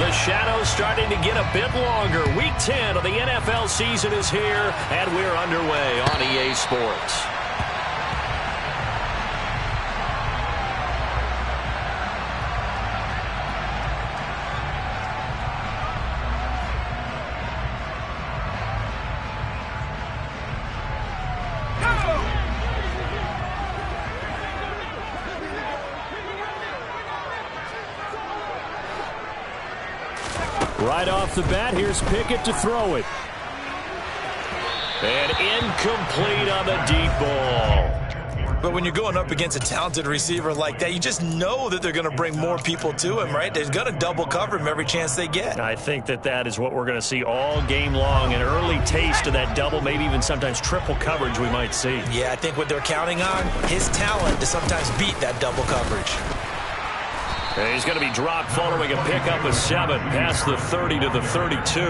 the shadows starting to get a bit longer. Week 10 of the NFL season is here, and we're underway on EA Sports. Right off the bat, here's Pickett to throw it. And incomplete on the deep ball. But when you're going up against a talented receiver like that, you just know that they're going to bring more people to him, right? They're going to double cover him every chance they get. I think that is what we're going to see all game long. An early taste of that double, maybe even sometimes triple coverage we might see. Yeah, I think what they're counting on, his talent to sometimes beat that double coverage. And he's going to be dropped following a pickup of 7 past the 30 to the 32.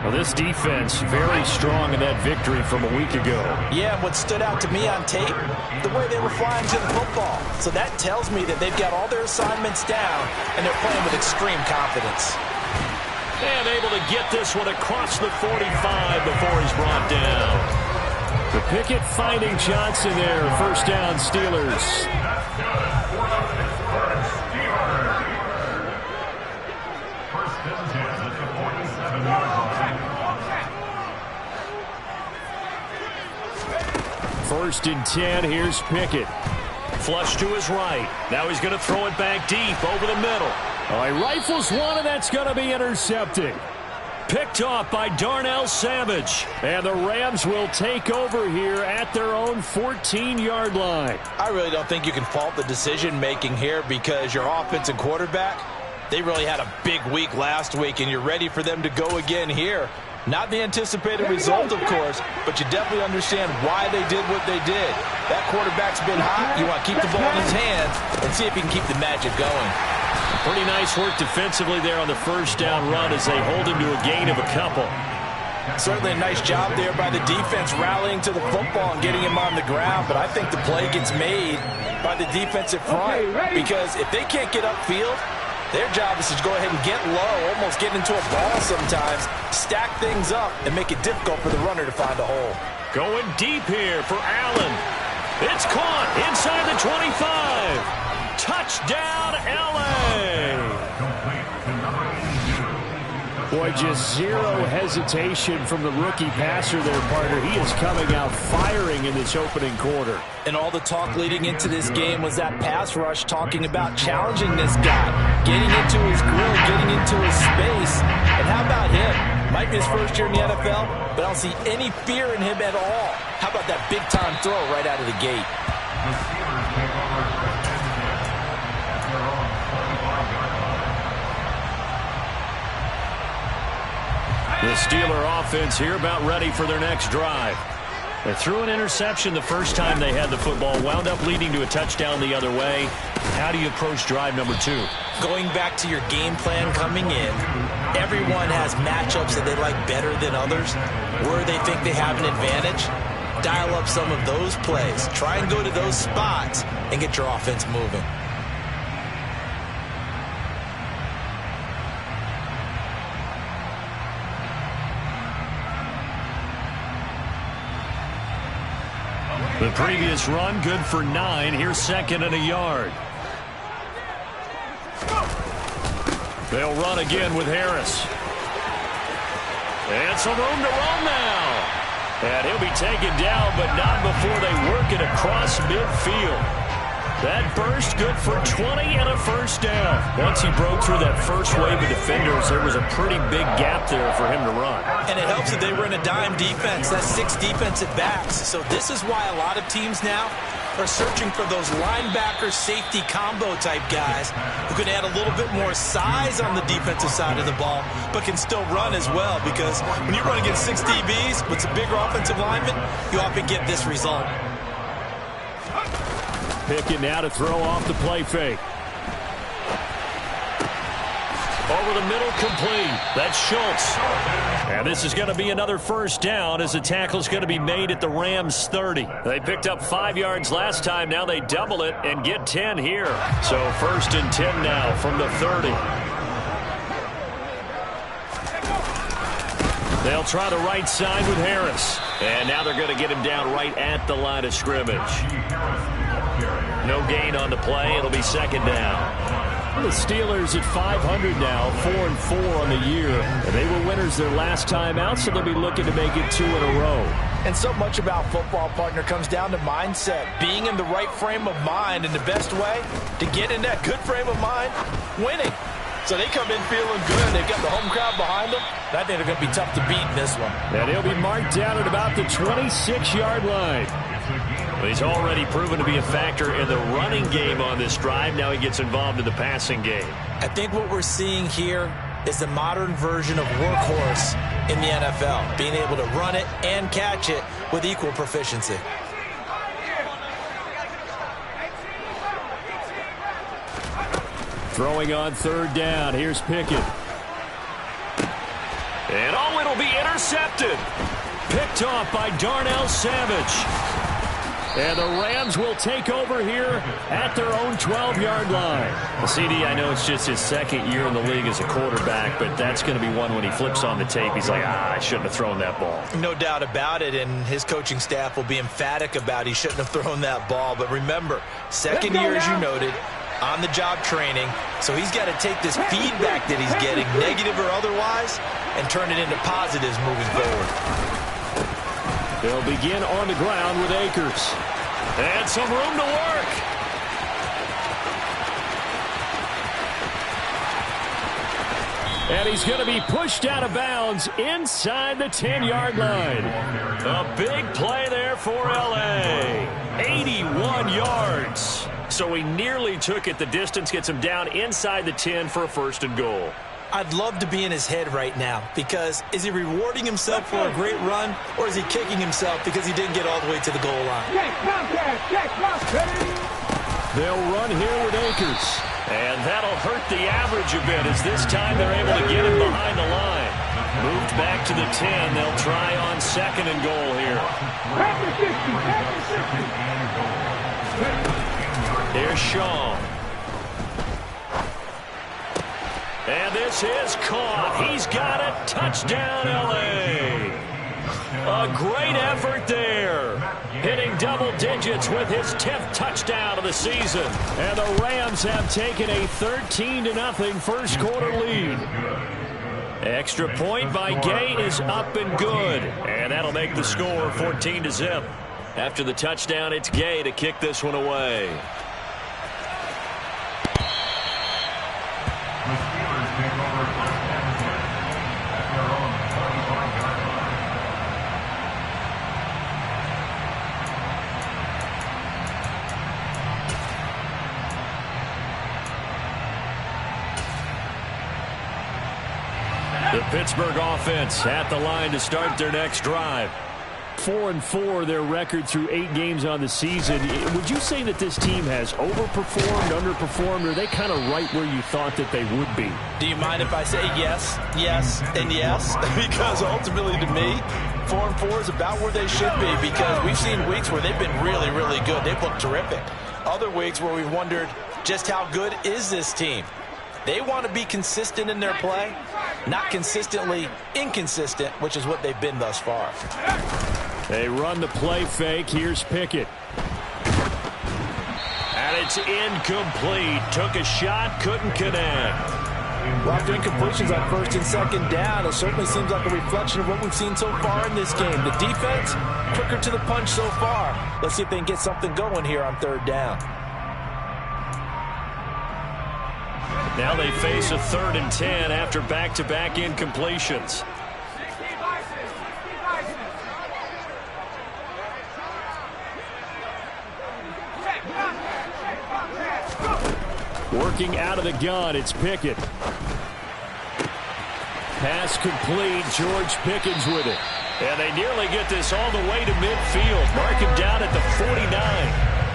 Well, this defense very strong in that victory from a week ago. Yeah, what stood out to me on tape, the way they were flying to the football. So that tells me that they've got all their assignments down, and they're playing with extreme confidence. And able to get this one across the 45 before he's brought down. The Pickett finding Johnson there. First down, Steelers. First and 10, here's Pickett. Flush to his right. Now he's going to throw it back deep over the middle. Oh, he rifles one, and that's going to be intercepted. Picked off by Darnell Savage. And the Rams will take over here at their own 14-yard line. I really don't think you can fault the decision-making here because your offense and quarterback, they really had a big week last week, and you're ready for them to go again here. Not the anticipated result, of course, but you definitely understand why they did what they did. That quarterback's been hot. You want to keep the ball in his hands and see if he can keep the magic going. Pretty nice work defensively there on the first down run as they hold him to a gain of a couple. Certainly a nice job there by the defense rallying to the football and getting him on the ground, but I think the play gets made by the defensive front because if they can't get upfield, their job is to go ahead and get low, almost get into a ball sometimes, stack things up, and make it difficult for the runner to find a hole. Going deep here for Allen. It's caught inside the 25. Touchdown, L.A. Boy, just zero hesitation from the rookie passer there, partner. He is coming out firing in this opening quarter. And all the talk leading into this game was that pass rush talking about challenging this guy, getting into his grill, getting into his space. And how about him? Might be his first year in the NFL, but I don't see any fear in him at all. How about that big-time throw right out of the gate? The Steeler offense here about ready for their next drive. They threw an interception the first time they had the football, wound up leading to a touchdown the other way. How do you approach drive number 2? Going back to your game plan coming in, everyone has matchups that they like better than others. Where they think they have an advantage, dial up some of those plays. Try and go to those spots and get your offense moving. The previous run, good for 9. Here's second and a yard. They'll run again with Harris. And some room to run now. And he'll be taken down, but not before they work it across midfield. That burst good for 20 and a first down. Once he broke through that first wave of defenders, there was a pretty big gap there for him to run. And it helps that they were in a dime defense. That's 6 defensive backs. So this is why a lot of teams now are searching for those linebacker safety combo type guys who can add a little bit more size on the defensive side of the ball, but can still run as well, because when you run against 6 DBs with some bigger offensive linemen, you often get this result. Pickett now to throw off the play fake. Over the middle, complete. That's Schultz. And this is going to be another first down as the tackle's going to be made at the Rams 30. They picked up 5 yards last time. Now they double it and get 10 here. So first and 10 now from the 30. They'll try the right side with Harris. And now they're going to get him down right at the line of scrimmage. No gain on the play. It'll be second down. The Steelers at 500 now, 4-4 on the year. And they were winners their last time out, so they'll be looking to make it 2 in a row. And so much about football, partner, comes down to mindset. Being in the right frame of mind, and the best way to get in that good frame of mind, winning. So they come in feeling good. They've got the home crowd behind them. I think they're going to be tough to beat in this one. And he'll be marked down at about the 26-yard line. Well, he's already proven to be a factor in the running game on this drive. Now he gets involved in the passing game. I think what we're seeing here is the modern version of workhorse in the NFL, being able to run it and catch it with equal proficiency. Throwing on third down. Here's Pickett. And it'll be intercepted. Picked off by Darnell Savage. And the Rams will take over here at their own 12-yard line. Well, CD, I know it's just his second year in the league as a quarterback, but that's going to be one when he flips on the tape. He's like, I shouldn't have thrown that ball. No doubt about it, and his coaching staff will be emphatic about he shouldn't have thrown that ball. But remember, second year, as you noted, on-the-job training, so he's got to take this feedback that he's getting, negative or otherwise, and turn it into positives moving forward. They'll begin on the ground with Akers. And some room to work. And he's going to be pushed out of bounds inside the 10-yard line. A big play there for L.A. 81 yards. So he nearly took it the distance, gets him down inside the 10 for a first and goal. I'd love to be in his head right now, because is he rewarding himself for a great run, or is he kicking himself because he didn't get all the way to the goal line? They'll run here with Akers. And that'll hurt the average a bit, as this time they're able to get him behind the line. Moved back to the 10. They'll try on second and goal here. Here's Shaw. And this is caught. He's got it. Touchdown, L.A. A great effort there. Hitting double digits with his 10th touchdown of the season. And the Rams have taken a 13-0 first quarter lead. Extra point by Gay is up and good. And that'll make the score 14-0. After the touchdown, it's Gay to kick this one away. The Pittsburgh offense at the line to start their next drive. 4-4 their record through 8 games on the season. Would you say that this team has overperformed, underperformed, or are they kind of right where you thought that they would be? Do you mind if I say yes, yes, and yes? Because ultimately to me, 4-4 is about where they should be, because we've seen weeks where they've been really, really good. They've looked terrific. Other weeks where we've wondered just how good is this team. They want to be consistent in their play, not consistently inconsistent, which is what they've been thus far. They run the play fake. Here's Pickett. And it's incomplete. Took a shot, couldn't connect. Well, after incompletions on first and second down, it certainly seems like a reflection of what we've seen so far in this game. The defense, quicker to the punch so far. Let's see if they can get something going here on third down. Now they face a 3rd and 10 after back-to-back incompletions. Working out of the gun, it's Pickett. Pass complete. George Pickens with it. And they nearly get this all the way to midfield. Mark him down at the 49.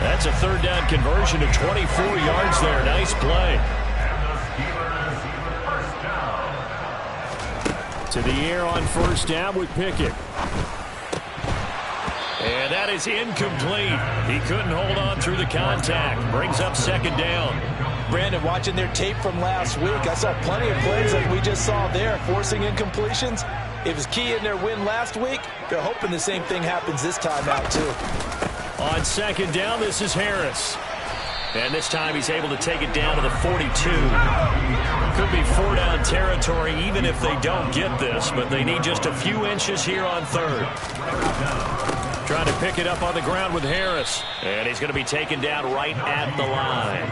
That's a 3rd down conversion of 24 yards there. Nice play. To the air on first down with Pickett. And that is incomplete. He couldn't hold on through the contact. Brings up 2nd down. Brandon, watching their tape from last week, I saw plenty of plays like we just saw there, forcing incompletions. It was key in their win last week. They're hoping the same thing happens this time out, too. On second down, this is Harris. And this time he's able to take it down to the 42. Could be 4-down territory even if they don't get this, but they need just a few inches here on third. Trying to pick it up on the ground with Harris. And he's going to be taken down right at the line.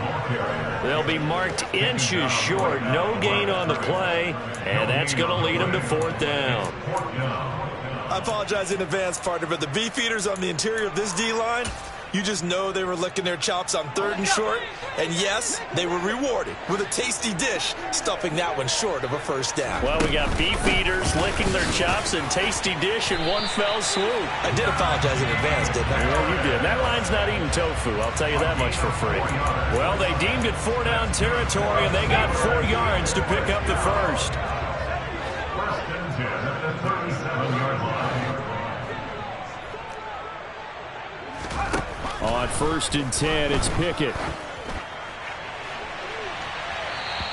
They'll be marked inches short. No gain on the play, and that's going to lead them to 4th down. I apologize in advance, partner, but the beefeaters on the interior of this D-line, you just know they were licking their chops on 3rd and short. And yes, they were rewarded with a tasty dish, stuffing that one short of a 1st down. Well, we got beef eaters licking their chops and tasty dish in one fell swoop. I did apologize in advance, didn't I? Well, you did. That line's not eating tofu, I'll tell you that much for free. Well, they deemed it 4-down territory, and they got 4 yards to pick up the first. On 1st and 10, it's Pickett.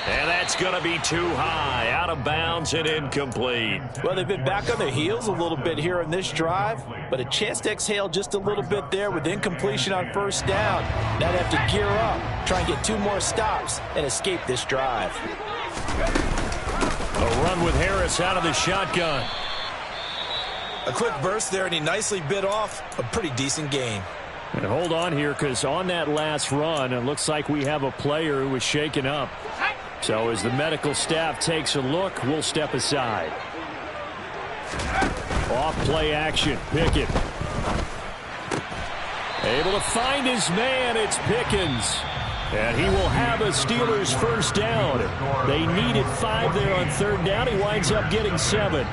And that's going to be too high, out of bounds and incomplete. Well, they've been back on their heels a little bit here in this drive, but a chance to exhale just a little bit there with incompletion on 1st down. Now they have to gear up, try and get 2 more stops, and escape this drive. A run with Harris out of the shotgun. A quick burst there, and he nicely bit off a pretty decent gain. And hold on here, because on that last run, it looks like we have a player who was shaken up. So as the medical staff takes a look, we'll step aside. Off play action, Pickett. Able to find his man, it's Pickens. And he will have a Steelers 1st down. They needed 5 there on 3rd down. He winds up getting 7.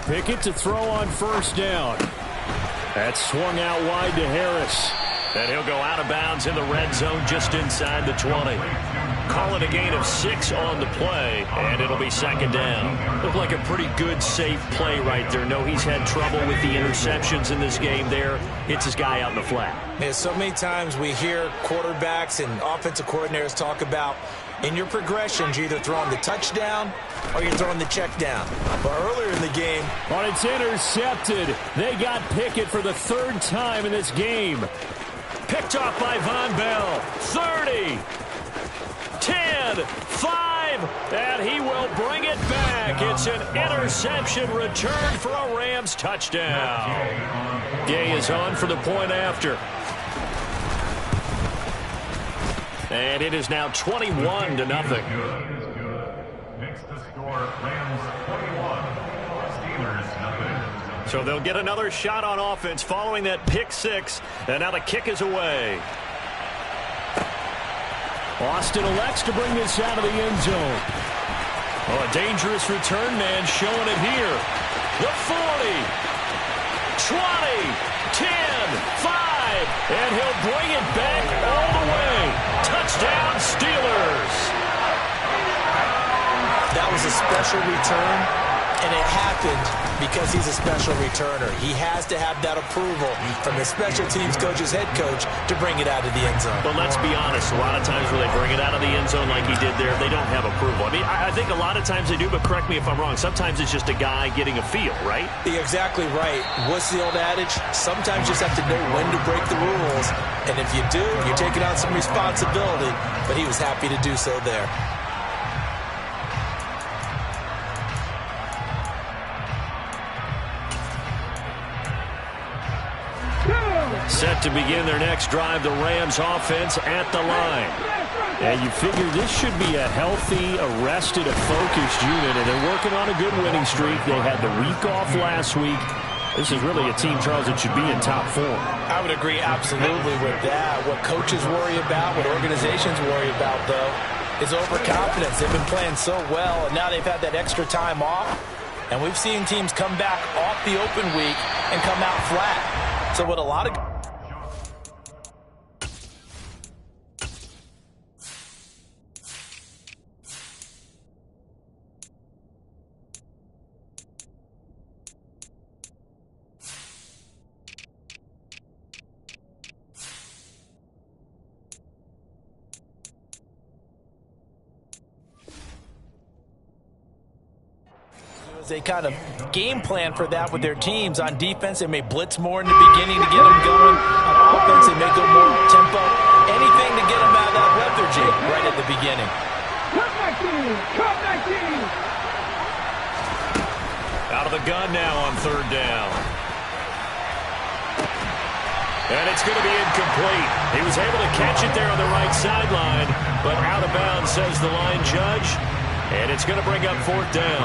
Pickett to throw on 1st down. That's swung out wide to Harris. And he'll go out of bounds in the red zone just inside the 20. Call it a gain of 6 on the play, and it'll be 2nd down. Looked like a pretty good, safe play right there. No, he's had trouble with the interceptions in this game there. Hits his guy out in the flat. Yeah, so many times we hear quarterbacks and offensive coordinators talk about in your progressions, you're either throwing the touchdown or you're throwing the check down. But earlier in the game, on it's intercepted. They got Pickett for the 3rd time in this game. Picked off by Von Bell. 30, 10, 5, and he will bring it back. It's an interception return for a Rams touchdown. Gay is on for the point after. And it is now 21-0. So they'll get another shot on offense following that pick 6. And now the kick is away. Austin elects to bring this out of the end zone. Oh, a dangerous return man showing it here. The 40, 20, 10, 5, and he'll bring it back all the way. Touchdown, Steelers. That was a special return, and it happened because he's a special returner. He has to have that approval from his special teams coach's head coach to bring it out of the end zone. But let's be honest, a lot of times when they bring it out of the end zone like he did there, they don't have approval. I mean, I think a lot of times they do, but correct me if I'm wrong. Sometimes it's just a guy getting a feel, right? You're exactly right. What's the old adage? Sometimes you just have to know when to break the rules. And if you do, you're taking on some responsibility. But he was happy to do so there. Set to begin their next drive, the Rams offense at the line. And you figure this should be a healthy, arrested, a focused unit, and they're working on a good winning streak. They had the week off last week. This is really a team, Charles, that should be in top form. I would agree absolutely with that. What coaches worry about, what organizations worry about, though, is overconfidence. They've been playing so well, and now they've had that extra time off. And we've seen teams come back off the open week and come out flat. So what a lot of... They kind of game plan for that with their teams. On defense, they may blitz more in the beginning to get them going. On offense, they may go more tempo. Anything to get them out of that lethargy right at the beginning. Out of the gun now on third down. And it's going to be incomplete. He was able to catch it there on the right sideline, but out of bounds, says the line judge. And it's going to bring up fourth down.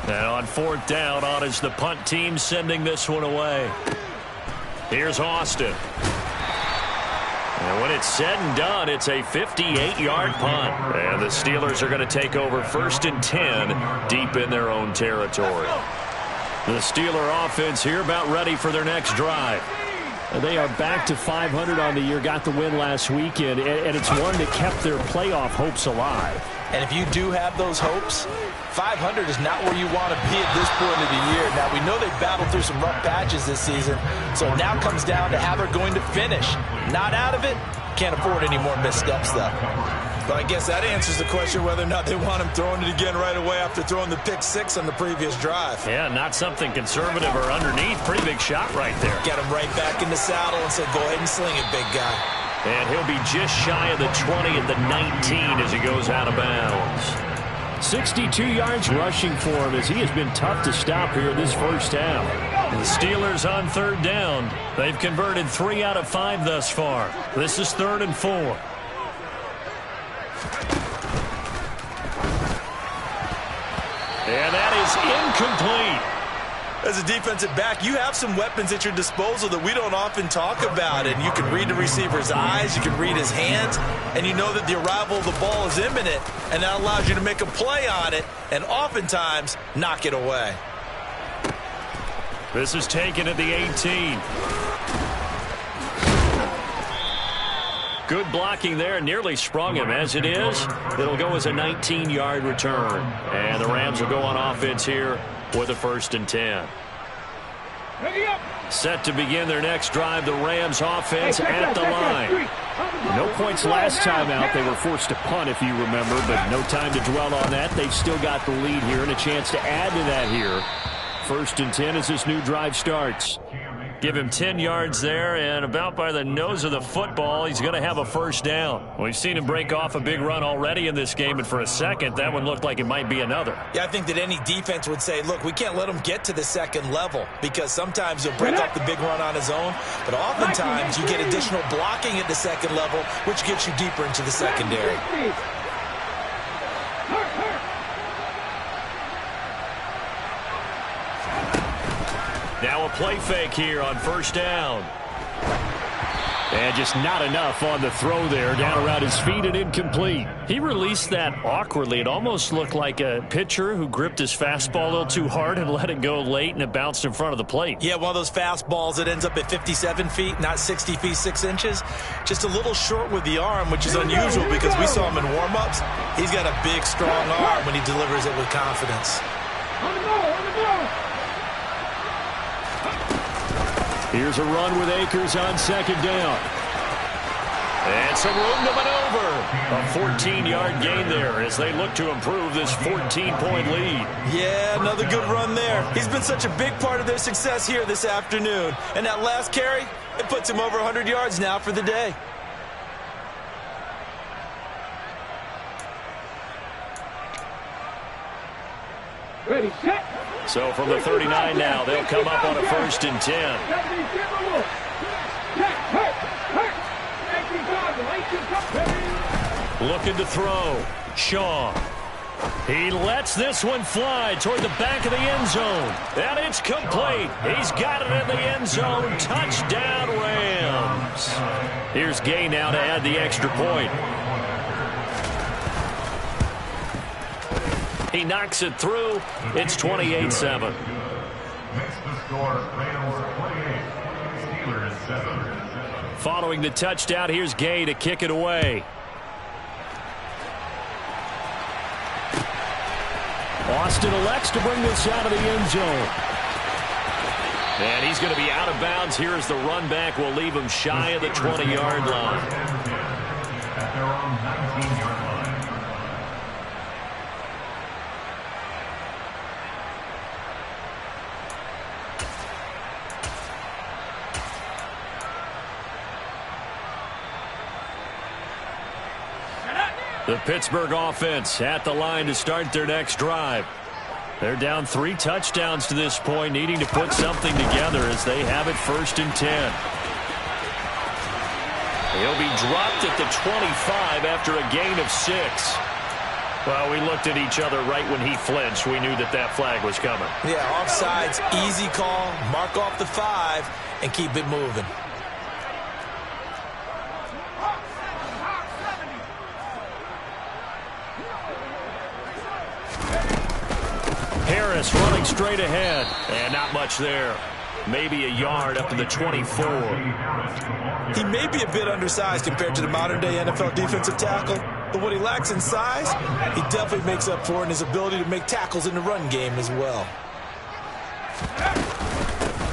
And on fourth down, on is the punt team sending this one away. Here's Austin. And when it's said and done, it's a 58-yard punt. And the Steelers are going to take over 1st and 10 deep in their own territory. The Steeler offense here about ready for their next drive. They are back to 500 on the year, got the win last weekend, and it's one that kept their playoff hopes alive. And if you do have those hopes, 500 is not where you want to be at this point of the year. Now, we know they've battled through some rough patches this season, so it now comes down to how they're going to finish. Not out of it. Can't afford any more missteps, though. But I guess that answers the question whether or not they want him throwing it again right away after throwing the pick six on the previous drive. Yeah, not something conservative or underneath. Pretty big shot right there. Get him right back in the saddle and say, go ahead and sling it, big guy. And he'll be just shy of the 20 at the 19 as he goes out of bounds. 62 yards rushing for him as he has been tough to stop here this first half. The Steelers on third down. They've converted 3 out of 5 thus far. This is 3rd and 4. And that is incomplete. As a defensive back, you have some weapons at your disposal that we don't often talk about. And you can read the receiver's eyes, you can read his hands, and you know that the arrival of the ball is imminent, and that allows you to make a play on it and oftentimes knock it away. This is taken at the 18. Good blocking there, nearly sprung him. As it is, it'll go as a 19-yard return. And the Rams will go on offense here with a 1st and 10. Set to begin their next drive, the Rams offense at the line. No points last time out. They were forced to punt, if you remember, but no time to dwell on that. They've still got the lead here and a chance to add to that here. 1st and 10 as this new drive starts. Give him 10 yards there, and about by the nose of the football, he's going to have a 1st down. We've seen him break off a big run already in this game, and for a second, that one looked like it might be another. Yeah, I think that any defense would say, look, we can't let him get to the second level, because sometimes he'll break off the big run on his own, but oftentimes you get additional blocking at the second level, which gets you deeper into the secondary. Now a play fake here on 1st down. And just not enough on the throw there. Down around his feet and incomplete. He released that awkwardly. It almost looked like a pitcher who gripped his fastball a little too hard and let it go late, and it bounced in front of the plate. Yeah, one of those fastballs that ends up at 57 feet, not 60 feet, 6 inches. Just a little short with the arm, which is unusual because we saw him in warm-ups. He's got a big, strong arm when he delivers it with confidence. Here's a run with Akers on 2nd down. And some room to maneuver. A 14-yard gain there as they look to improve this 14-point lead. Yeah, another good run there. He's been such a big part of their success here this afternoon. And that last carry, it puts him over 100 yards now for the day. Ready, set. So from the 39 now, they'll come up on a 1st and 10. Looking to throw. Shaw. He lets this one fly toward the back of the end zone. And it's complete. He's got it in the end zone. Touchdown, Rams. Here's Gay now to add the extra point. He knocks it through. It's 28-7. Following the touchdown, here's Gay to kick it away. Austin elects to bring this out of the end zone. And he's going to be out of bounds here as the run back will leave him shy of the 20-yard line. At their own 19-yard line. The Pittsburgh offense at the line to start their next drive. They're down 3 touchdowns to this point, needing to put something together as they have it 1st and 10. He'll be dropped at the 25 after a gain of 6. Well, we looked at each other right when he flinched. We knew that that flag was coming. Yeah, offsides, easy call. Mark off the 5 and keep it moving. Harris running straight ahead, and not much there. Maybe a yard up to the 24. He may be a bit undersized compared to the modern-day NFL defensive tackle, but what he lacks in size, he definitely makes up for in his ability to make tackles in the run game as well.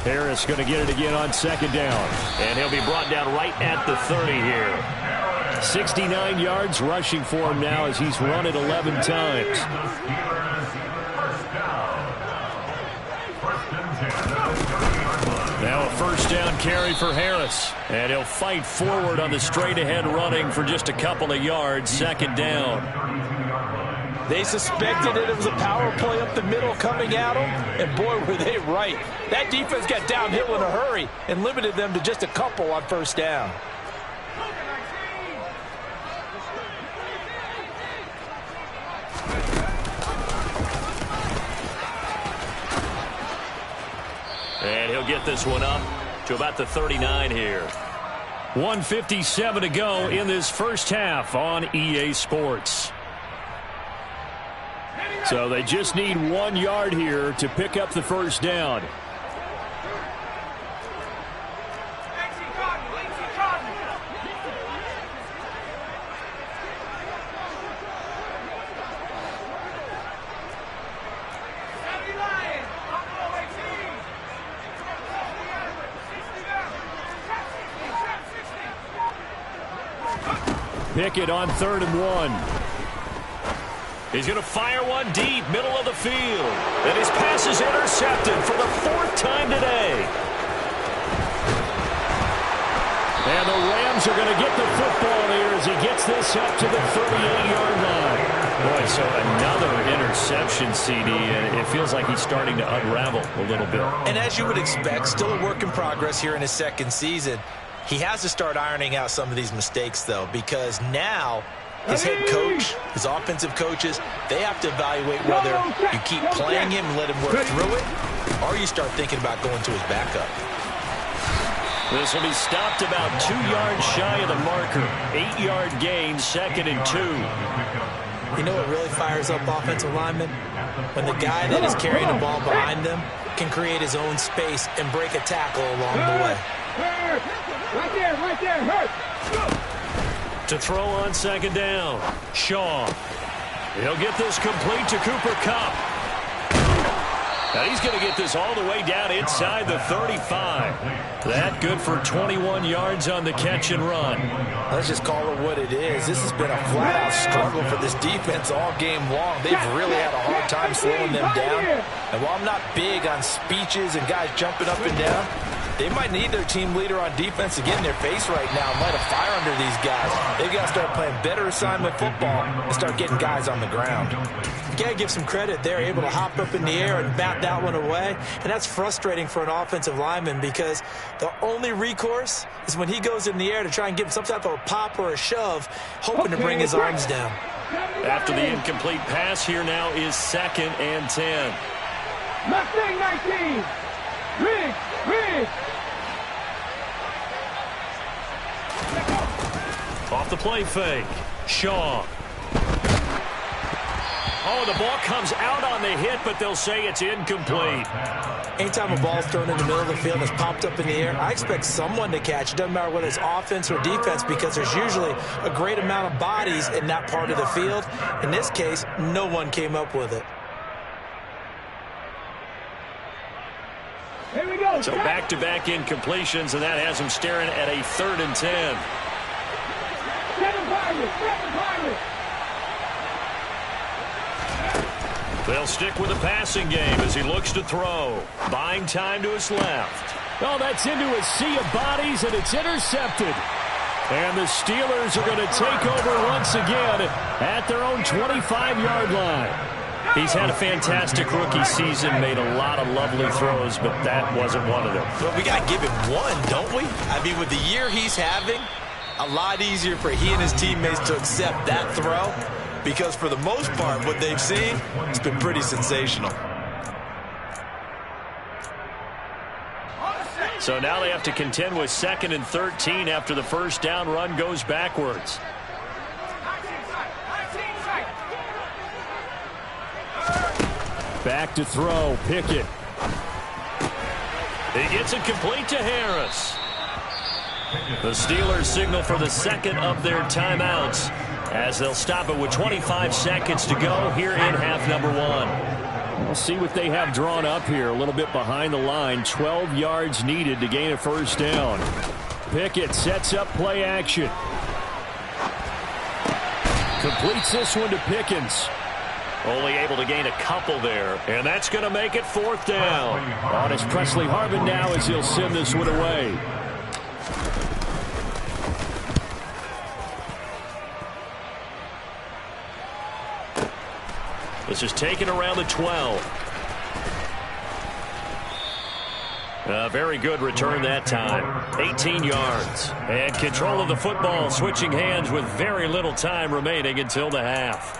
Harris going to get it again on 2nd down, and he'll be brought down right at the 30 here. 69 yards rushing for him now as he's run it 11 times. Now a 1st down carry for Harris. And he'll fight forward on the straight-ahead running for just a couple of yards. 2nd down. They suspected that it was a power play up the middle coming at them, and boy, were they right. That defense got downhill in a hurry and limited them to just a couple on 1st down. And he'll get this one up to about the 39 here. 1:57 to go in this first half on EA Sports. So they just need 1 yard here to pick up the 1st down. Pickett on 3rd and 1. He's going to fire one deep, middle of the field. And his pass is intercepted for the 4th time today. And the Rams are going to get the football here as he gets this up to the 38-yard line. Boy, so another interception, CD, and it feels like he's starting to unravel a little bit. And as you would expect, still a work in progress here in his 2nd season. He has to start ironing out some of these mistakes, though, because now his head coach, his offensive coaches, they have to evaluate whether you keep playing him and let him work through it, or you start thinking about going to his backup. This will be stopped about 2 yards shy of the marker. 8-yard gain, 2nd and 2. You know what really fires up offensive linemen? When the guy that is carrying the ball behind them can create his own space and break a tackle along the way. Right there, hurt. To throw on 2nd down, Shaw. He'll get this complete to Cooper Kupp. Now he's going to get this all the way down inside the 35. That good for 21 yards on the catch and run. Let's just call it what it is. This has been a flat-out struggle for this defense all game long. They've really had a hard time slowing them down. And while I'm not big on speeches and guys jumping up and down, they might need their team leader on defense to get in their face right now and light a fire under these guys. They've got to start playing better assignment football and start getting guys on the ground. You got to give some credit. They're able to hop up in the air and bat that one away. And that's frustrating for an offensive lineman because the only recourse is when he goes in the air to try and give some type of a pop or a shove, hoping to bring his arms down. After the incomplete pass, here now is 2nd and 10. Mustang 19. Riggs. Off the play fake. Shaw. Oh, the ball comes out on the hit, but they'll say it's incomplete. Anytime a ball's thrown in the middle of the field and it's popped up in the air, I expect someone to catch. It doesn't matter whether it's offense or defense, because there's usually a great amount of bodies in that part of the field. In this case, no one came up with it. Here we go. So back-to-back incompletions, and that has them staring at a 3rd and 10. They'll stick with the passing game as he looks to throw. Buying time to his left. Oh, that's into a sea of bodies, and it's intercepted. And the Steelers are going to take over once again at their own 25-yard line. He's had a fantastic rookie season, made a lot of lovely throws, but that wasn't one of them. Well, we got to give him one, don't we? I mean, with the year he's having, a lot easier for he and his teammates to accept that throw, because for the most part, what they've seen, it's been pretty sensational. So now they have to contend with 2nd and 13 after the first down run goes backwards. Back to throw, Pickett. He gets it complete to Harris. The Steelers signal for the 2nd of their timeouts as they'll stop it with 25 seconds to go here in half number 1. We'll see what they have drawn up here. A little bit behind the line. 12 yards needed to gain a first down. Pickett sets up play action. Completes this one to Pickens. Only able to gain a couple there, and that's going to make it 4th down. On is Presley Harvin now as he'll send this one away. This is taken around the 12. A very good return that time. 18 yards. And control of the football, switching hands with very little time remaining until the half.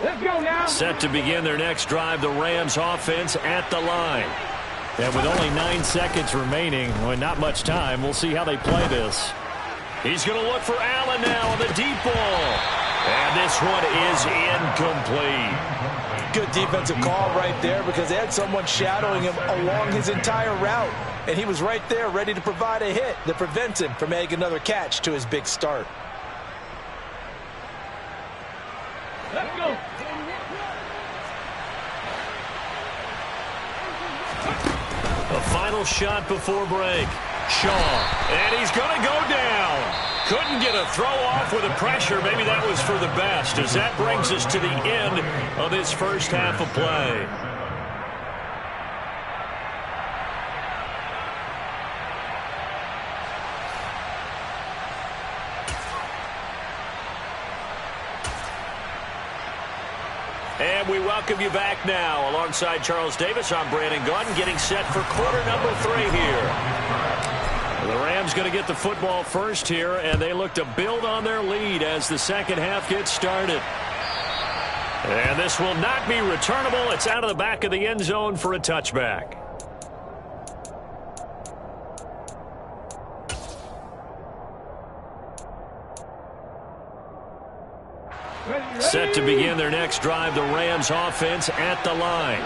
Let's go now. Set to begin their next drive, the Rams offense at the line. And with only 9 seconds remaining, well, not much time, we'll see how they play this. He's going to look for Allen now on the deep ball. And this one is incomplete. Good defensive call right there, because they had someone shadowing him along his entire route. And he was right there ready to provide a hit that prevents him from adding another catch to his big start. Let's go. A final shot before break. Shaw, and he's going to go down. Couldn't get a throw off with the pressure. Maybe that was for the best, as that brings us to the end of this first half of play. And we welcome you back now. Alongside Charles Davis, I'm Brandon Gaudin, getting set for quarter number 3 here. The Rams going to get the football first here, and they look to build on their lead as the second half gets started. And this will not be returnable. It's out of the back of the end zone for a touchback. Set to begin their next drive, the Rams offense at the line.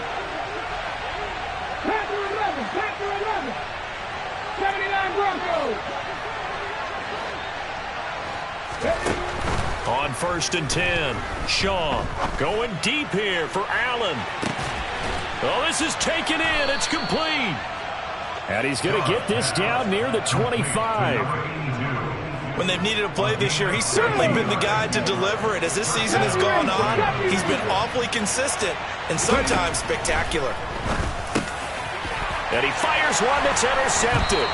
Pass to 11. 79 Broncos. On 1st and 10, Shaw going deep here for Allen. Oh, this is taken in. It's complete. And he's going to get this down near the 25. When they've needed a play this year, he's certainly been the guy to deliver it. As this season has gone on, he's been awfully consistent and sometimes spectacular. And he fires one that's intercepted.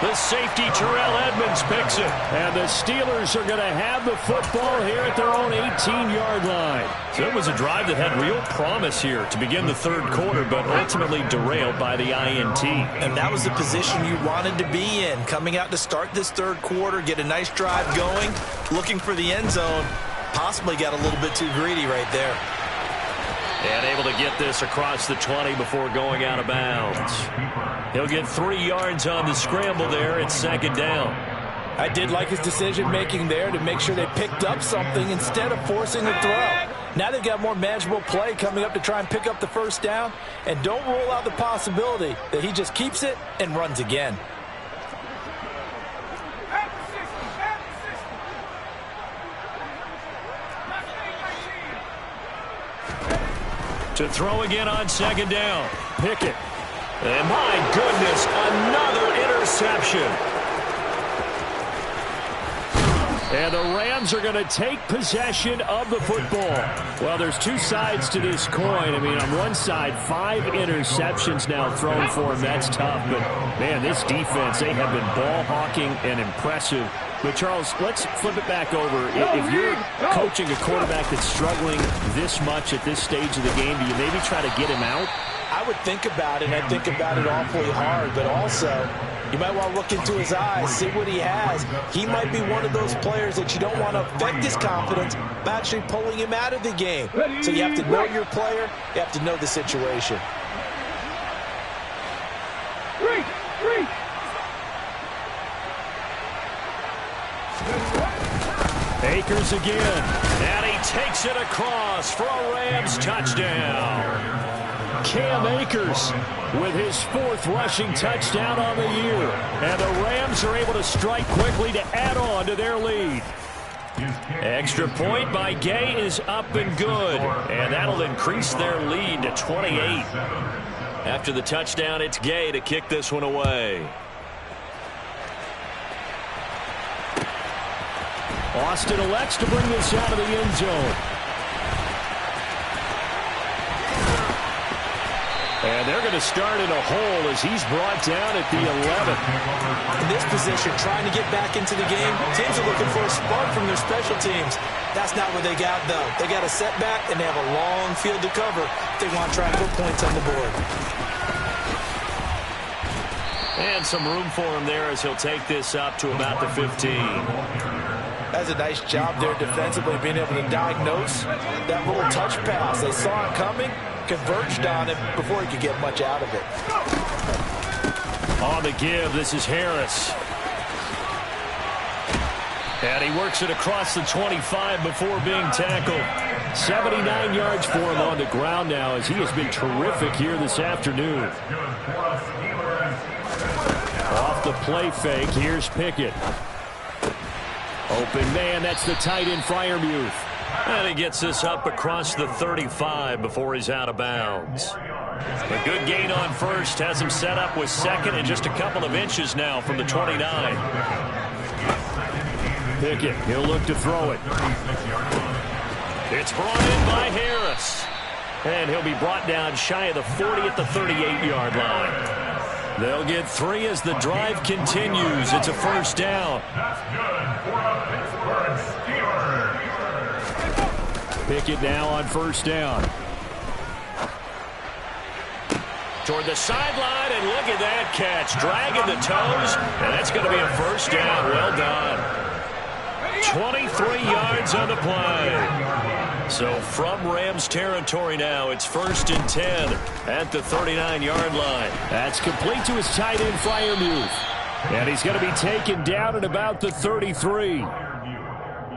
The safety, Terrell Edmonds, picks it. And the Steelers are going to have the football here at their own 18-yard line. So it was a drive that had real promise here to begin the third quarter, but ultimately derailed by the INT. And that was the position you wanted to be in. Coming out to start this third quarter, get a nice drive going, looking for the end zone. Possibly got a little bit too greedy right there. And able to get this across the 20 before going out of bounds. He'll get 3 yards on the scramble there. It's second down. I did like his decision-making there to make sure they picked up something instead of forcing the throw. Now they've got more manageable play coming up to try and pick up the first down. And don't rule out the possibility that he just keeps it and runs again. To throw again on second down. Pickett. And my goodness, another interception. And the Rams are going to take possession of the football. Well, there's two sides to this coin. I mean, on one side, 5 interceptions now thrown for him. That's tough. But, man, this defense, they have been ball hawking and impressive. But, Charles, let's flip it back over. If you're coaching a quarterback that's struggling this much at this stage of the game, do you maybe try to get him out? I would think about it, and I think about it awfully hard. But also, you might want to look into his eyes, see what he has. He might be one of those players that you don't want to affect his confidence by actually pulling him out of the game. So you have to know your player. You have to know the situation. Akers again, and he takes it across for a Rams touchdown. Cam Akers with his 4th rushing touchdown on the year. And the Rams are able to strike quickly to add on to their lead. Extra point by Gay is up and good. And that'll increase their lead to 28. After the touchdown, it's Gay to kick this one away. Austin elects to bring this out of the end zone. And they're going to start in a hole as he's brought down at the 11th. In this position, trying to get back into the game, teams are looking for a spark from their special teams. That's not what they got, though. They got a setback, and they have a long field to cover if they want to try and put points on the board. And some room for him there as he'll take this up to about the 15. That's a nice job there defensively, being able to diagnose that little touch pass. They saw it coming, converged on it before he could get much out of it. On the give, this is Harris. And he works it across the 25 before being tackled. 79 yards for him on the ground now as he has been terrific here this afternoon. Off the play fake, here's Pickett. Open man, that's the tight end Freiermuth. And he gets this up across the 35 before he's out of bounds. A good gain on first, has him set up with second and just a couple of inches now from the 29. Pickett, he'll look to throw it. It's brought in by Harris. And he'll be brought down shy of the 40 at the 38-yard line. They'll get 3 as the drive continues. It's a first down. Pickett now on first down. Toward the sideline, and look at that catch. Dragging the toes, and that's going to be a first down. Well done. 23 yards on the play. So from Rams territory now, it's 1st and 10 at the 39-yard line. That's complete to his tight end, Freiermuth. And he's going to be taken down at about the 33.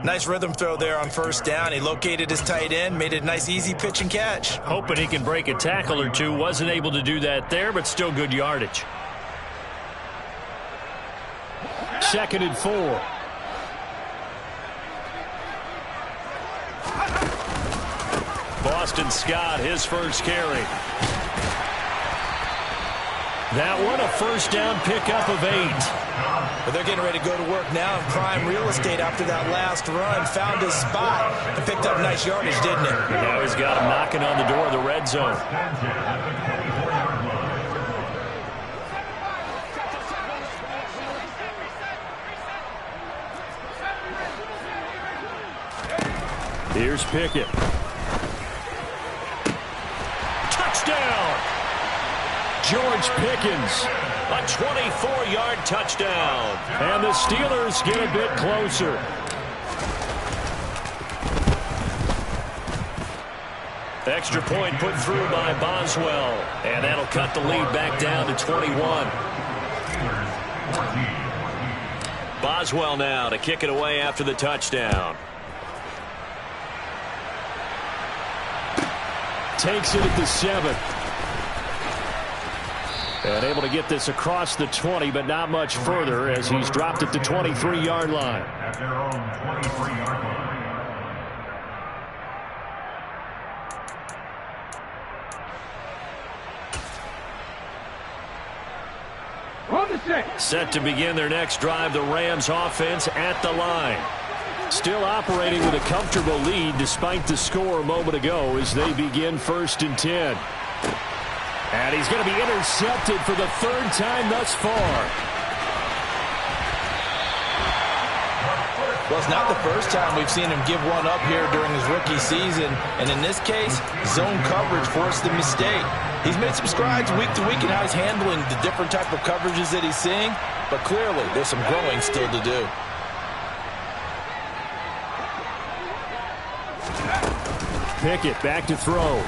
Nice rhythm throw there on first down. He located his tight end, made it a nice, easy pitch and catch. Hoping he can break a tackle or two. Wasn't able to do that there, but still good yardage. 2nd and 4. Boston Scott, his first carry. That one, a first down pickup of 8. But they're getting ready to go to work now in prime real estate after that last run. Found his spot and picked up nice yardage, didn't it? And now he's got him knocking on the door of the red zone. Here's Pickett. Touchdown! George Pickens. A 24-yard touchdown. And the Steelers get a bit closer. Extra point put through by Boswell. And that'll cut the lead back down to 21. Boswell now to kick it away after the touchdown. Takes it at the 7. And able to get this across the 20, but not much further as he's dropped at the 23-yard line. At their own 23-yard line. On the set. Set to begin their next drive, the Rams offense at the line. Still operating with a comfortable lead despite the score a moment ago as they begin 1st and 10. And he's going to be intercepted for the 3rd time thus far. Well, it's not the first time we've seen him give one up here during his rookie season. And in this case, zone coverage forced the mistake. He's made some strides week to week in how he's handling the different type of coverages that he's seeing. But clearly, there's some growing still to do. Pickett back to throw.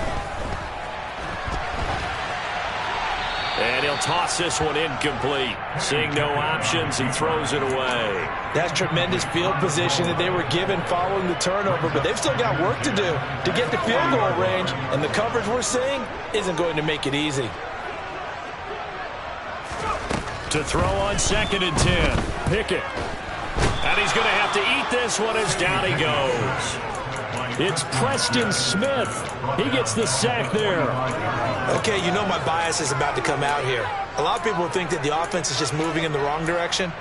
And he'll toss this one incomplete. Seeing no options, he throws it away. That's tremendous field position that they were given following the turnover, but they've still got work to do to get the field goal range, and the coverage we're seeing isn't going to make it easy. To throw on 2nd and 10. Pickett. And he's going to have to eat this one as down he goes. It's Preston Smith. He gets the sack there. Okay, you know my bias is about to come out here. A lot of people think that the offense is just moving in the wrong direction.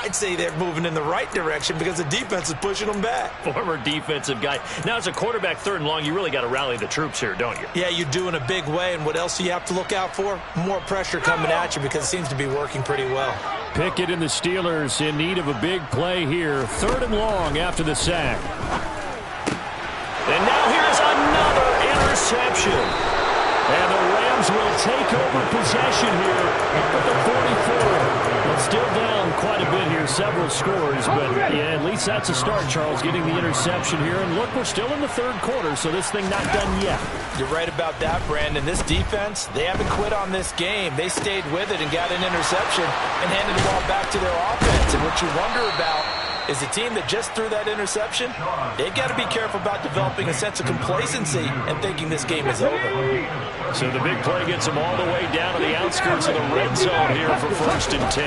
I'd say they're moving in the right direction because the defense is pushing them back. Former defensive guy. Now, as a quarterback 3rd and long, you really got to rally the troops here, don't you? Yeah, you do in a big way, and what else do you have to look out for? More pressure coming at you because it seems to be working pretty well. Pickett and the Steelers in need of a big play here. 3rd and long after the sack. And now here's another interception. And the Rams will take over possession here at the 44. But still down quite a bit here, several scores. But, yeah, at least that's a start, Charles, getting the interception here. And, look, we're still in the 3rd quarter, so this thing not done yet. You're right about that, Brandon. This defense, they haven't quit on this game. They stayed with it and got an interception and handed the ball back to their offense. And what you wonder about is the team that just threw that interception, they've got to be careful about developing a sense of complacency and thinking this game is over. So the big play gets them all the way down to the outskirts of the red zone here for 1st and 10.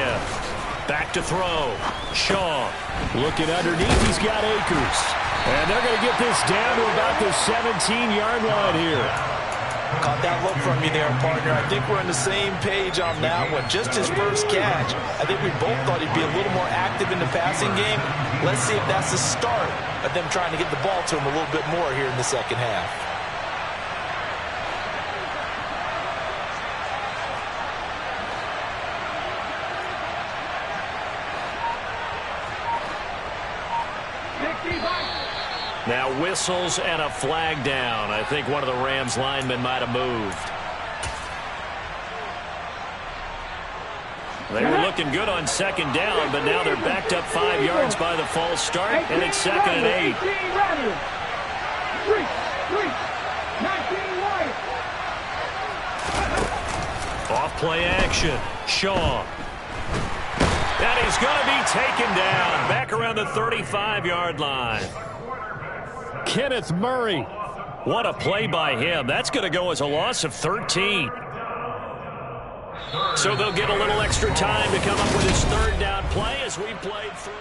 Back to throw. Shaw. Looking underneath, he's got Akers. And they're going to get this down to about the 17-yard line here. Caught that look from you there, partner. I think we're on the same page on that one. Just his first catch. I think we both thought he'd be a little more active in the passing game. Let's see if that's the start of them trying to get the ball to him a little bit more here in the 2nd half. Now whistles and a flag down. I think one of the Rams linemen might have moved. They were looking good on 2nd down, but now they're backed up 5 yards by the false start, and it's 2nd and 8. Off play action. Shaw. And he's going to be taken down back around the 35-yard line. Kenneth Murray. What a play by him. That's going to go as a loss of 13. So they'll get a little extra time to come up with his 3rd down play as we played through.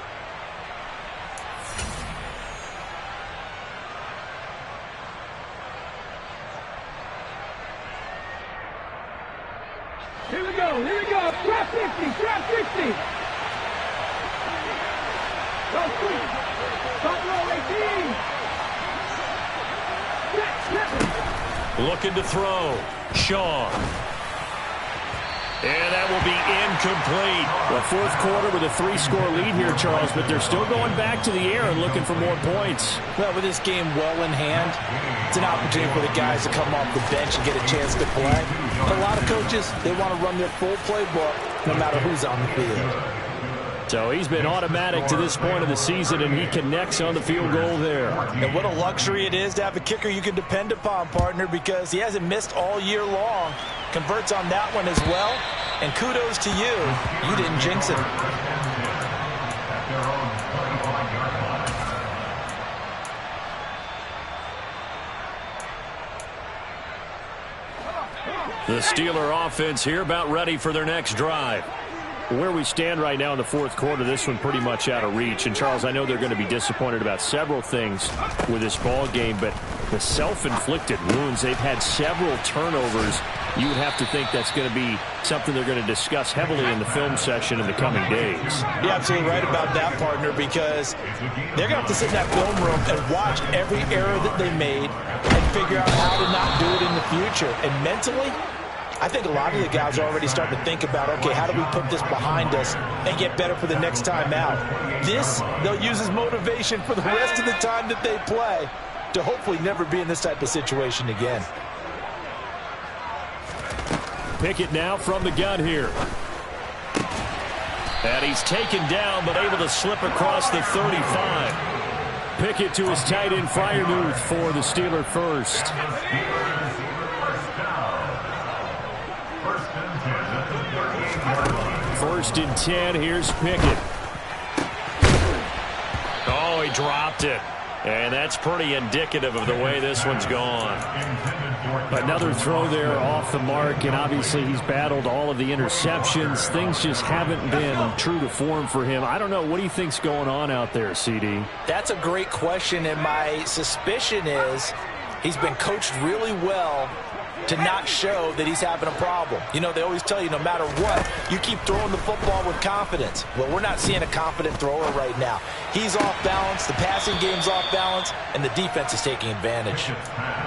Here we go, here we go. Trap 50, trap 50. Go quick. Front row 18. Looking to throw. Shaw. And that will be incomplete. The fourth quarter with a 3-score lead here, Charles, but they're still going back to the air and looking for more points. Well, with this game well in hand, it's an opportunity for the guys to come off the bench and get a chance to play. A lot of coaches, they want to run their full playbook no matter who's on the field. So he's been automatic to this point of the season, and he connects on the field goal there. And what a luxury it is to have a kicker you can depend upon, partner, because he hasn't missed all year long. Converts on that one as well. And kudos to you. You didn't jinx it. The Steeler offense here about ready for their next drive. Where we stand right now in the fourth quarter, this one pretty much out of reach. And, Charles, I know they're going to be disappointed about several things with this ball game, but the self-inflicted wounds, they've had several turnovers. You would have to think that's going to be something they're going to discuss heavily in the film session in the coming days. You're absolutely right about that, partner, because they're going to have to sit in that film room and watch every error that they made and figure out how to not do it in the future. And mentally, I think a lot of the guys are already starting to think about, okay, how do we put this behind us and get better for the next time out? This, they'll use as motivation for the rest of the time that they play to hopefully never be in this type of situation again. Pickett now from the gun here. And he's taken down, but able to slip across the 35. Pickett to his tight end, Freiermuth, for the Steeler first. First and 10, here's Pickett. Oh, he dropped it. And that's pretty indicative of the way this one's gone. Another throw there off the mark, and obviously he's battled all of the interceptions. Things just haven't been true to form for him. I don't know. What do you think's going on out there, CD? That's a great question, and my suspicion is he's been coached really well to not show that he's having a problem. You know, they always tell you no matter what, you keep throwing the football with confidence. Well, we're not seeing a confident thrower right now. He's off balance, the passing game's off balance, and the defense is taking advantage.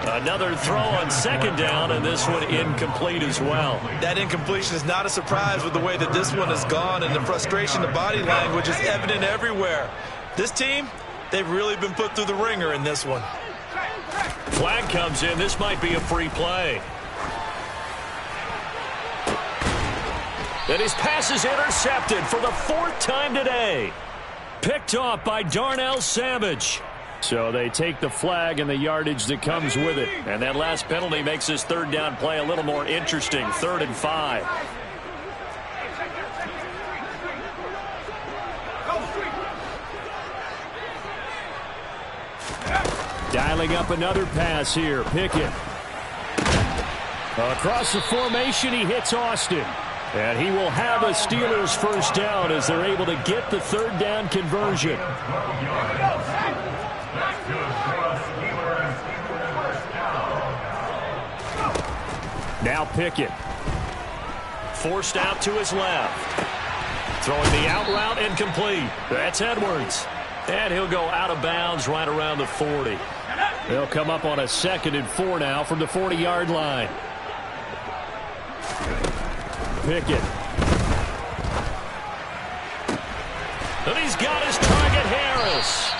Another throw on second down, and this one incomplete as well. That incompletion is not a surprise with the way that this one has gone, and the frustration, the body language is evident everywhere. This team, they've really been put through the ringer in this one. Flag comes in. This might be a free play. And his pass is intercepted for the 4th time today. Picked off by Darnell Savage. So they take the flag and the yardage that comes with it. And that last penalty makes this third down play a little more interesting. 3rd and 5. Dialing up another pass here. Pickett. Across the formation, he hits Austin. And he will have a Steelers first down as they're able to get the 3rd down conversion. Now Pickett. Forced out to his left. Throwing the out route incomplete. That's Edwards. And he'll go out of bounds right around the 40. They'll come up on a 2nd and 4 now from the 40-yard line. Pickett. And he's got his target, Harris.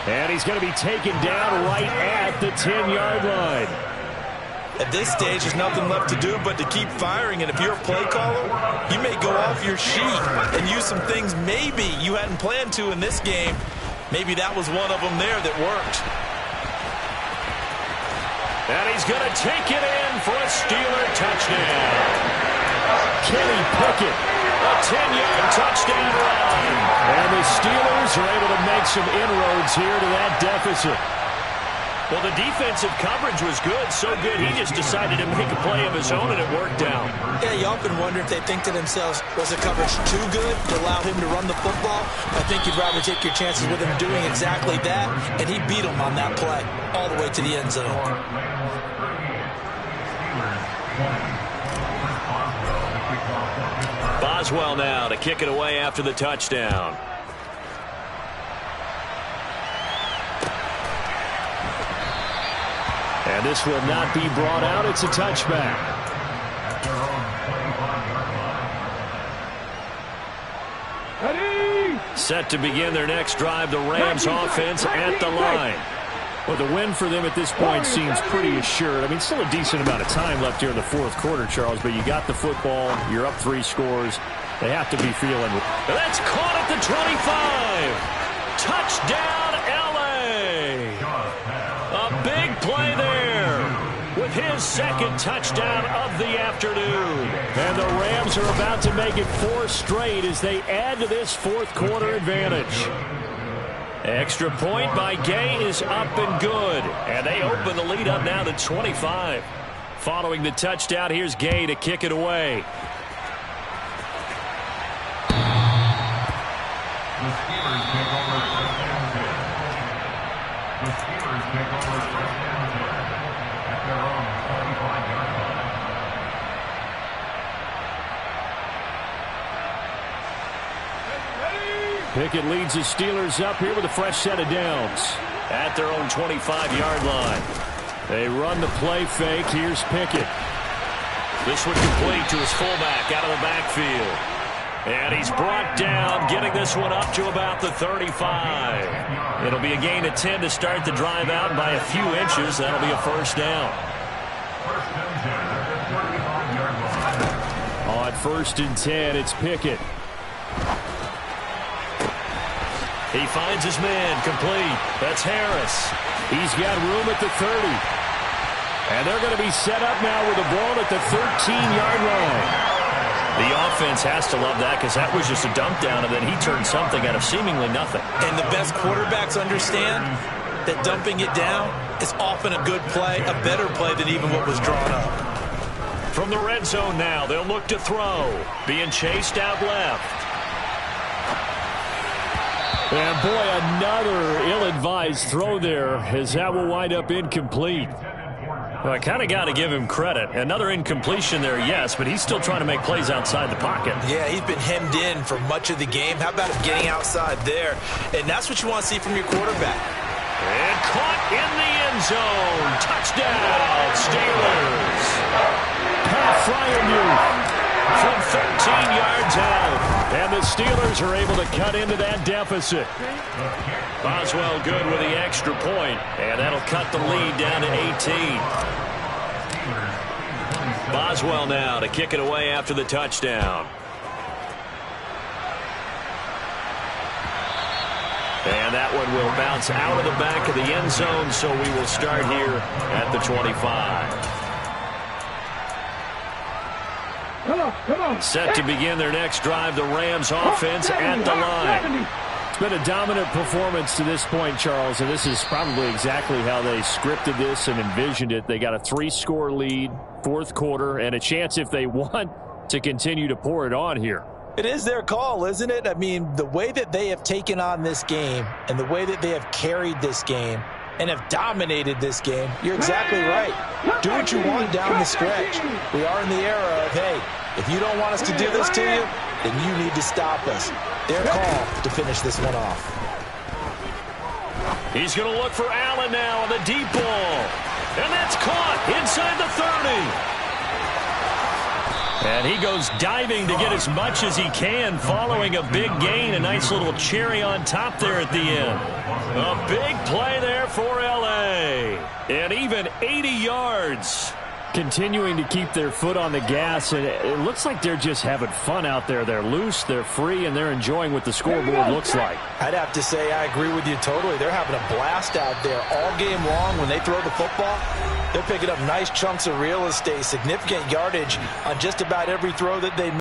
And he's going to be taken down right at the 10-yard line. At this stage, there's nothing left to do but to keep firing. And if you're a play caller, you may go off your sheet and use some things maybe you hadn't planned to in this game. Maybe that was one of them there that worked. And he's going to take it in for a Steeler touchdown. Kenny Pickett. A 10-yard touchdown run. And the Steelers are able to make some inroads here to that deficit. Well, the defensive coverage was good, so good he just decided to make a play of his own, and it worked out. Yeah, you often wonder if they think to themselves, was the coverage too good to allow him to run the football? I think you'd rather take your chances with him doing exactly that, and he beat him on that play all the way to the end zone. Boswell now to kick it away after the touchdown. And this will not be brought out. It's a touchback. Ready. Set to begin their next drive, the Rams offense at the line. Well, the win for them at this point seems pretty assured. I mean, still a decent amount of time left here in the fourth quarter, Charles, but you got the football. You're up 3 scores. They have to be feeling. That's caught at the 25. Touchdown, L.A. A big play there with his second touchdown of the afternoon. And the Rams are about to make it 4 straight as they add to this fourth quarter advantage. Extra point by Gay is up and good. And they open the lead up now to 25. Following the touchdown, here's Gay to kick it away. The Steelers take over first and 10. The Steelers take over first and 10 at their own 45-yard line. Pickett leads the Steelers up here with a fresh set of downs. At their own 25-yard line. They run the play fake. Here's Pickett. This one complete to his fullback out of the backfield. And he's brought down, getting this one up to about the 35. It'll be a gain of 10 to start the drive out by a few inches. That'll be a first down. First and 10 at their 45-yard line. On first and 10, it's Pickett. He finds his man, complete. That's Harris. He's got room at the 30. And they're going to be set up now with the ball at the 13-yard line. The offense has to love that because that was just a dump down, and then he turned something out of seemingly nothing. And the best quarterbacks understand that dumping it down is often a good play, a better play than even what was drawn up. From the red zone now, they'll look to throw. Being chased out left. And boy, another ill-advised throw there as that will wind up incomplete. Well, I kind of got to give him credit. Another incompletion there, yes, but he's still trying to make plays outside the pocket. Yeah, he's been hemmed in for much of the game. How about him getting outside there? And that's what you want to see from your quarterback. And caught in the end zone. Touchdown, Steelers. Pat Freiermuth from 13 yards out. And the Steelers are able to cut into that deficit. Boswell good with the extra point, and that'll cut the lead down to 18. Boswell now to kick it away after the touchdown. And that one will bounce out of the back of the end zone, so we will start here at the 25. Come on. Set to begin their next drive, the Rams offense at the line. It's been a dominant performance to this point, Charles, and this is probably exactly how they scripted this and envisioned it. They got a 3-score lead, fourth quarter, and a chance if they want to continue to pour it on here. It is their call, isn't it? I mean, the way that they have taken on this game and the way that they have carried this game and have dominated this game, you're exactly right. Do what you want down the stretch. We are in the era of, hey, if you don't want us to do this to you, then you need to stop us. Their call to finish this one off. He's going to look for Allen now on the deep ball. And that's caught inside the 30. And he goes diving to get as much as he can following a big gain. A nice little cherry on top there at the end. A big play there for L.A. And even 80 yards. Continuing to keep their foot on the gas, and it looks like they're just having fun out there. They're loose, they're free, and they're enjoying what the scoreboard looks like. I'd have to say I agree with you totally. They're having a blast out there all game long. When they throw the football, they're picking up nice chunks of real estate, significant yardage on just about every throw that they make.